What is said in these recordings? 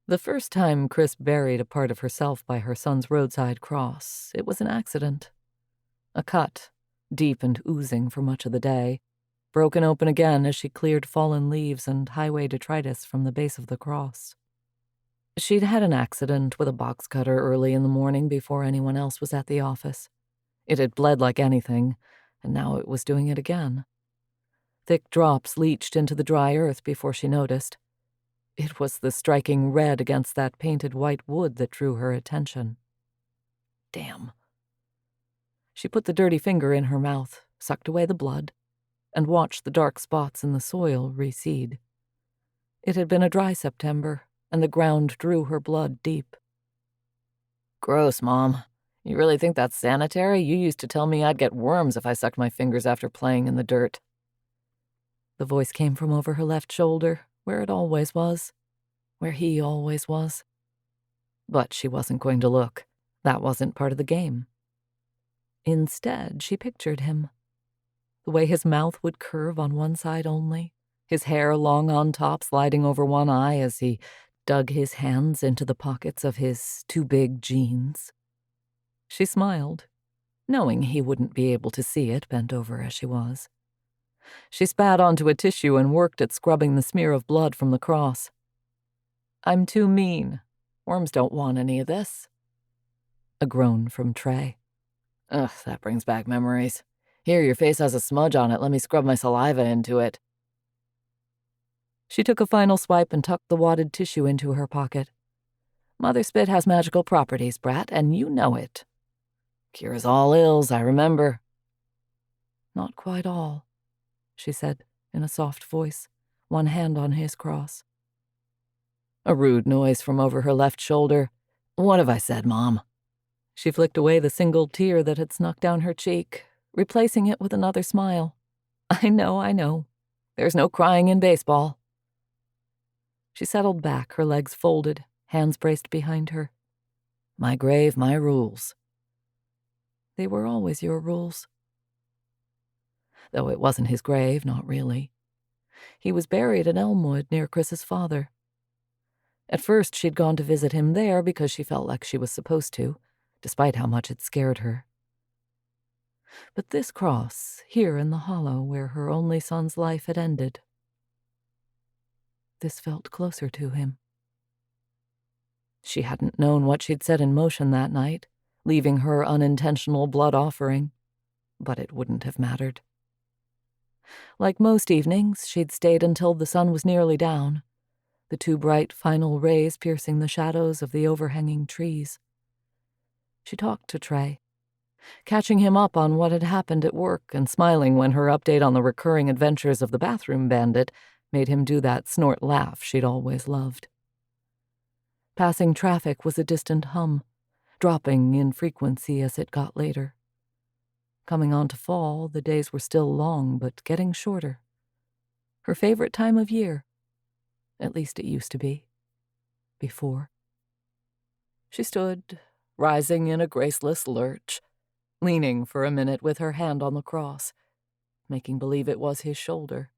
The first time Chris buried a part of herself by her son's roadside cross, it was an accident. A cut, deep and oozing for much of the day, broken open again as she cleared fallen leaves and highway detritus from the base of the cross. She'd had an accident with a box cutter early in the morning before anyone else was at the office. It had bled like anything, and now it was doing it again. Thick drops leached into the dry earth before she noticed. It was the striking red against that painted white wood that drew her attention. Damn. She put the dirty finger in her mouth, sucked away the blood, and watched the dark spots in the soil recede. It had been a dry September, and the ground drew her blood deep. Gross, Mom. You really think that's sanitary? You used to tell me I'd get worms if I sucked my fingers after playing in the dirt. The voice came from over her left shoulder, where it always was, where he always was. But she wasn't going to look. That wasn't part of the game. Instead, she pictured him. The way his mouth would curve on one side only, his hair long on top sliding over one eye as he dug his hands into the pockets of his too-big jeans. She smiled, knowing he wouldn't be able to see it bent over as she was. She spat onto a tissue and worked at scrubbing the smear of blood from the cross. I'm too mean. Worms don't want any of this. A groan from Trey. Ugh, that brings back memories. Here, your face has a smudge on it. Let me scrub my saliva into it. She took a final swipe and tucked the wadded tissue into her pocket. Mother spit has magical properties, brat, and you know it. Cures all ills, I remember. Not quite all, she said in a soft voice, one hand on his cross. A rude noise from over her left shoulder. What have I said, Mom? She flicked away the single tear that had snuck down her cheek, replacing it with another smile. I know. There's no crying in baseball. She settled back, her legs folded, hands braced behind her. My grave, my rules. They were always your rules. Though it wasn't his grave, not really. He was buried at Elmwood near Chris's father. At first, she'd gone to visit him there because she felt like she was supposed to, despite how much it scared her. But this cross, here in the hollow where her only son's life had ended, this felt closer to him. She hadn't known what she'd set in motion that night, leaving her unintentional blood offering, but it wouldn't have mattered. Like most evenings, she'd stayed until the sun was nearly down, the two bright final rays piercing the shadows of the overhanging trees. She talked to Trey, catching him up on what had happened at work and smiling when her update on the recurring adventures of the bathroom bandit made him do that snort laugh she'd always loved. Passing traffic was a distant hum, dropping in frequency as it got later. Coming on to fall, the days were still long but getting shorter. Her favorite time of year. At least it used to be. Before. She stood, rising in a graceless lurch, leaning for a minute with her hand on the cross, making believe it was his shoulder.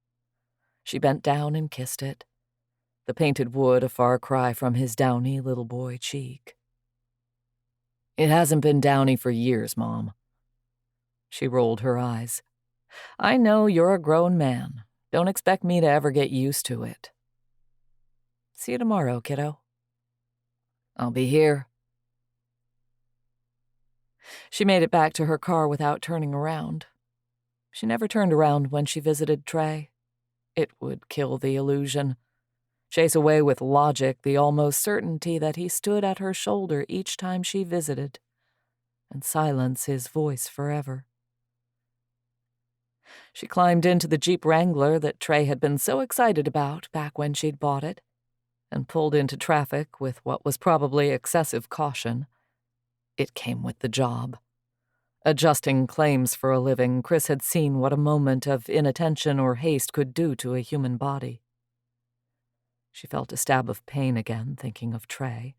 She bent down and kissed it, the painted wood a far cry from his downy little boy cheek. It hasn't been downy for years, Mom. She rolled her eyes. I know you're a grown man. Don't expect me to ever get used to it. See you tomorrow, kiddo. I'll be here. She made it back to her car without turning around. She never turned around when she visited Trey. It would kill the illusion, chase away with logic the almost certainty that he stood at her shoulder each time she visited, and silence his voice forever. She climbed into the Jeep Wrangler that Trey had been so excited about back when she'd bought it, and pulled into traffic with what was probably excessive caution. It came with the job. Adjusting claims for a living, Chris had seen what a moment of inattention or haste could do to a human body. She felt a stab of pain again, thinking of Trey.